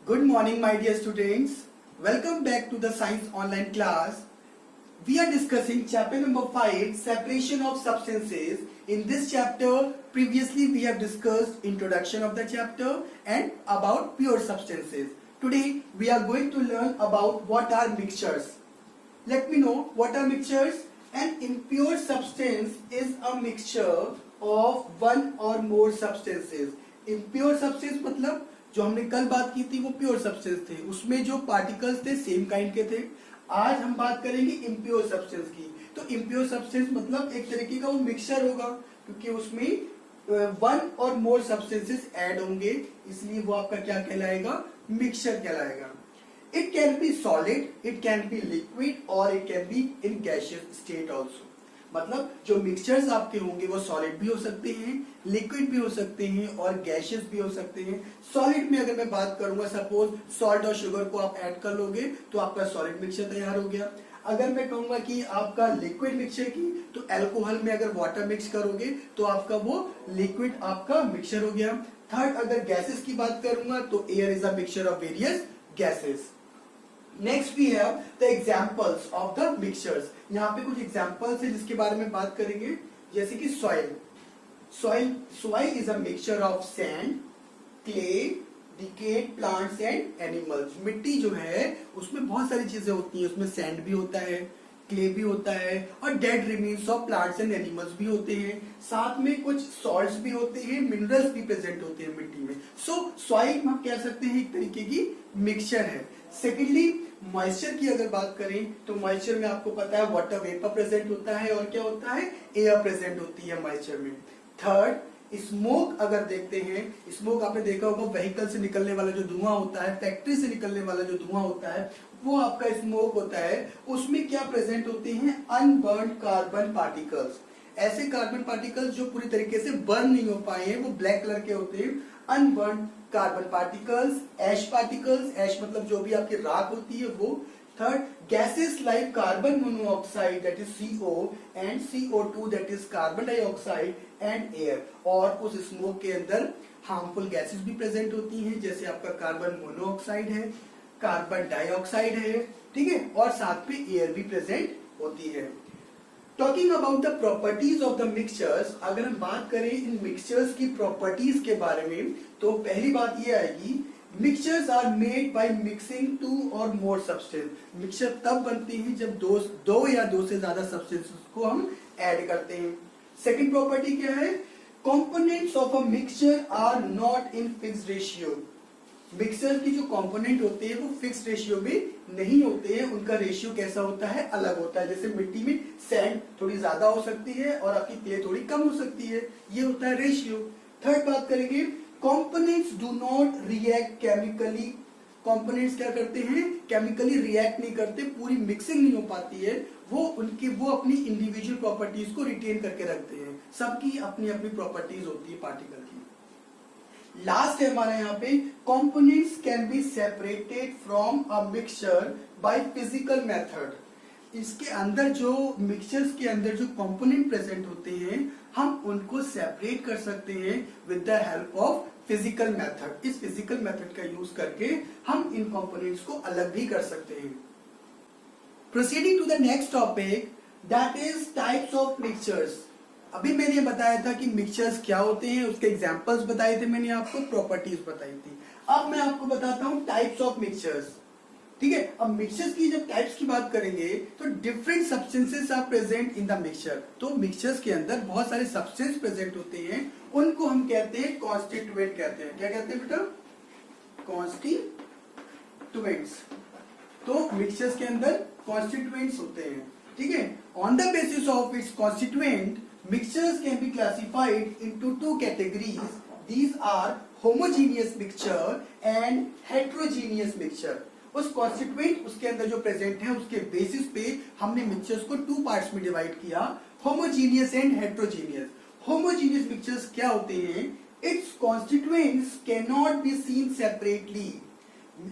Good morning, my dear students. Welcome back to the science online class. We are discussing chapter number 5, separation of substances. In this chapter, previously we have discussed introduction of the chapter and about pure substances. Today, we are going to learn about what are mixtures. Let me know what are mixtures. An impure substance is a mixture of one or more substances. Impure substance मतलब जो हमने कल बात की थी वो pure substance थे, उसमें जो पार्टिकल्स थे सेम काइंड के थे। आज हम बात करेंगे इम्प्योर सब्सटेंस की। तो इम्प्योर सब्सटेंस मतलब एक तरीके का वो मिक्सचर होगा, क्योंकि उसमें वन और मोर सब्सटेंसेस ऐड होंगे, इसलिए वो आपका क्या कहलाएगा, मिक्सचर कहलाएगा। It can be solid, it can be liquid और it can be in gaseous state also. मतलब जो मिक्सचर्स आपके होंगे वो सॉलिड भी हो सकते हैं, लिक्विड भी हो सकते हैं और गैसियस भी हो सकते हैं। सॉलिड में अगर मैं बात करूंगा, सपोज सॉल्ट और शुगर को आप ऐड कर लोगे तो आपका सॉलिड मिक्सचर तैयार हो गया। अगर मैं कहूंगा कि आपका लिक्विड मिक्सचर की, तो अल्कोहल में अगर वाटर मिक्स करोगे तो आपका वो लिक्विड आपका मिक्सचर हो गया। थर्ड, अगर गैसेस की बात करूंगा तो air is a mixture of various gases. Next we have the examples of the mixtures. यहाँ पे कुछ एग्जांपल्स है जिसके बारे में बात करेंगे, जैसे कि soil is a mixture of sand, clay, decade plants and animals. मिट्टी जो है उसमें बहुत सारी चीजें होती हैं, उसमें सैंड भी होता है, क्ले भी होता है और dead remains of plants and animals भी होते हैं। साथ में कुछ सॉल्ट्स भी होते हैं, मिनरल्स भी प्रेजेंट होते हैं मिट्टी में। सो सॉइल हम कह सकते हैं एक तरीके की मिक्सचर है। सेकेंडली, मॉइस्चर की अगर बात करें तो मॉइस्चर में आपको पता है वाटर वेपर प्रेजेंट होता है और क्या होता है, एयर प्रेजेंट होती है मॉइस्चर में। थर्ड, स्मोक अगर देखते हैं, स्मोक आपने देखा होगा, व्हीकल से निकलने वाला जो धुआं होता है, फैक्ट्री से निकलने वाला जो धुआं होता है, वो आपका स्मोक होता है। उसमें क्या प्रेजेंट होते हैं, अनबर्न्ड कार्बन पार्टिकल्स। ऐसे कार्बन पार्टिकल्स जो पूरी तरीके से बर्न नहीं हो पाए हैं, वो ब्लैक कलर के होते हैं, अनबर्न्ड कार्बन पार्टिकल्स। पार्टिकल्स, ऐश मतलब जो भी आपकी राख होती है वो। Third, gases like carbon monoxide that is CO and CO2 that is carbon dioxide and air. और उस स्मोक के अंदर हार्मफुल गैसेस भी प्रेजेंट होती हैं, जैसे आपका कार्बन मोनोऑक्साइड है, कार्बन डाइऑक्साइड है, ठीक है, और साथ में एयर भी प्रेजेंट होती है। Talking about the properties of the mixtures, अगर हम बात करें इन मिक्सचर्स की प्रॉपर्टीज के बारे में, तो पहली बात ये आएगी, mixtures are made by mixing two or more substance. Mixture तब बनते हैं जब दो या दो से ज्यादा सब्सटेंसेस को हम ऐड करते हैं। सेकंड प्रॉपर्टी क्या है, components of a mixture are not in fixed ratio. Mixture की जो कंपोनेंट होते हैं वो फिक्स रेशियो में नहीं होते हैं, उनका रेशियो कैसा होता है, अलग होता है। जैसे मिट्टी में सैंड थोड़ी ज्यादा हो सकती है और आपकी क्ले थोड़ी कम हो सकती है, ये होता है रेशियो। थर्ड बात करेंगे, components do not react chemically. Components क्या करते हैं, केमिकली रिएक्ट नहीं करते, पूरी मिक्सिंग नहीं हो पाती है, वो अपनी इंडिविजुअल प्रॉपर्टीज को रिटेन करके रखते हैं। सबकी अपनी अपनी प्रॉपर्टीज होती है पार्टिकल की। लास्ट है हमारा यहाँ पे, components can be separated from a mixture by physical method. इसके अंदर जो मिक्सचर्स के अंदर जो कंपोनेंट प्रेजेंट होते हैं, हम उनको सेपरेट कर सकते हैं with the help of physical method. इस फिजिकल मेथड का यूज करके हम इन कंपोनेंट्स को अलग भी कर सकते हैं। Proceeding to the next topic, that is types of mixtures. अभी मैंने बताया था कि मिक्सचर्स क्या होते हैं, उसके एग्जांपल्स बताए थे मैंने आपको, प्रॉपर्टीज बताई थी। अब मैं आपको बताता हूं टाइप्स ऑफ मिक्सचर्स, ठीक है। अब मिक्सचर्स की जब टाइप्स की बात करेंगे तो different substances are present in the mixture. तो मिक्सचर्स के अंदर बहुत सारे सब्सटेंस प्रेजेंट होते हैं, उनको हम कहते हैं कॉन्स्टिट्यूएंट कहते हैं। क्या कहते हैं बेटा, कॉन्स्टिट्यूएंट्स। तो मिक्सचर्स के अंदर कॉन्स्टिट्यूएंट्स होते हैं, ठीक है। On the basis of its constituent, mixtures can be classified into two categories. These are homogeneous mixture and heterogeneous mixture. उस constituent उसके अंदर जो प्रेजेंट है उसके बेसिस पे हमने मिक्सचर्स को टू पार्ट्स में डिवाइड किया, homogeneous and heterogeneous. Homogeneous mixtures क्या होते हैं, it's constituents can not be seen separately.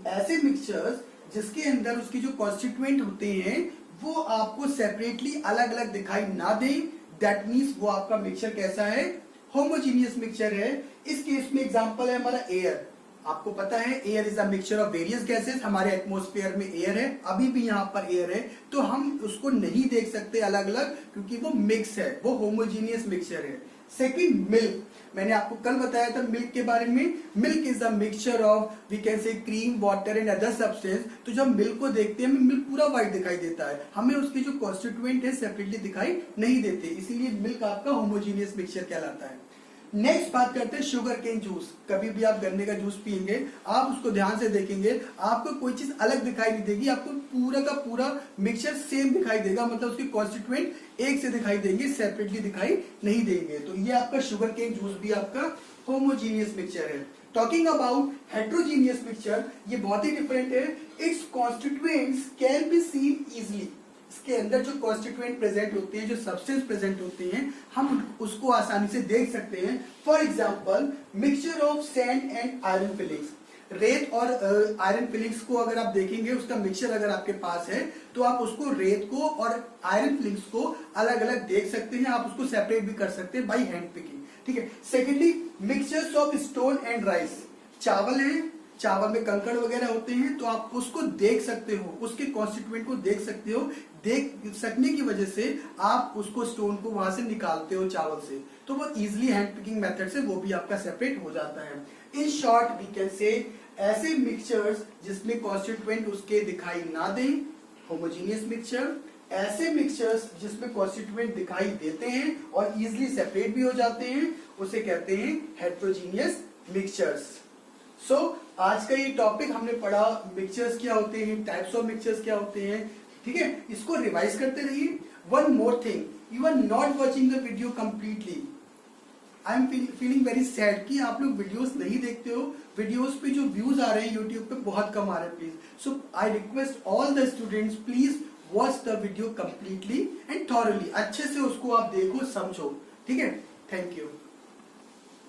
ऐसे मिक्सचर्स जिसके अंदर उसके जो कॉन्स्टिट्यूएंट होते हैं वो आपको सेपरेटली अलग अलग दिखाई ना दें, दैट मीन्स वो आपका मिक्सचर कैसा है, होमोजीनियस मिक्सचर है। इस केस में एग्जांपल है हमारा एयर। आपको पता है air is a mixture of various gases, हमारे एटमॉस्फेयर में एयर है, अभी भी यहाँ पर एयर है, तो हम उसको नहीं देख सकते अलग अलग क्योंकि वो मिक्स है, वो होमोजीनियस मिक्सचर है। सेकंड, मिल्क, मैंने आपको कल बताया था मिल्क के बारे में। Milk is a mixture of we can say cream, water and other substance. तो जब मिल्क को देखते हैं हमें मिल्क पूरा व्हाइट दिखाई देता है, हमें उसके जो कॉन्स्टिट्यूएंट है सेपरेटली दिखाई नहीं देते, इसीलिए मिल्क आपका होमोजीनियस मिक्सचर कहलाता है। नेक्स्ट बात करते हैं शुगर केन जूस। कभी भी आप गन्ने का जूस पियेंगे, आप उसको ध्यान से देखेंगे, आपको कोई चीज अलग दिखाई नहीं देगी, आपको पूरा का पूरा मिक्सचर सेम दिखाई देगा, मतलब उसके कॉन्स्टिट्यूएंट एक से दिखाई देंगे, सेपरेटली दिखाई नहीं देंगे। तो ये आपका शुगर केन जूस भी आपका होमोजीनियस मिक्सचर है। टॉकिंग अबाउट हेट्रोजीनियस मिक्सचर, ये बहुत ही डिफरेंट है। It's constituents can be seen easily, इसके अंदर जो कॉन्स्टिट्यूएंट प्रेजेंट होते हैं, जो सब्सटेंस प्रेजेंट होते हैं, हम उसको आसानी से देख सकते हैं। For example mixture of sand and iron filings, रेत और आयरन फिलिंग्स को अगर आप देखेंगे, उसका मिक्सचर अगर आपके पास है तो आप उसको रेत को और आयरन फिलिंग्स को अलग अलग देख सकते हैं, आप उसको सेपरेट भी कर सकते हैं बाई हैंड पिकिंग, ठीक है। Secondly mixtures of stone and rice, चावल है, चावल में कंकड़ वगैरह होते हैं, तो आप उसको देख सकते हो, उसके कॉन्स्टिट्यूएंट को देख सकते हो, देख सकने की वजह से आप उसको स्टोन को वहां से निकालते हो चावल से, तो वो इजिली हैंड पिकिंग मेथड से वो भी आपका सेपरेट हो जाता है। इन शॉर्ट वी कैन से ऐसे मिक्सचर्स जिसमें कॉन्स्टिट्यूएंट उसके दिखाई ना दें, होमोजीनियस मिक्सचर, ऐसे मिक्सचर्स जिसमें कॉन्स्टिट्यूएंट दिखाई देते हैं और इजिली सेपरेट भी हो जाते हैं, उसे कहते हैं हेट्रोजीनियस मिक्सचर्स। सो आज का ये टॉपिक हमने पढ़ा, मिक्सचर्स क्या होते हैं, टाइप्स ऑफ मिक्सचर्स क्या होते हैं, ठीक है। इसको रिवाइज करते रहिए। One more thing, you are not watching the video completely. I am feeling very sad कि आप लोग वीडियोस नहीं देखते हो, वीडियोस पे जो व्यूज आ रहे हैं यूट्यूब पे बहुत कम आ रहे हैं please. So I request all the students, please watch the video completely and thoroughly, अच्छे से उसको आप देखो, समझो, ठीक है। Thank you.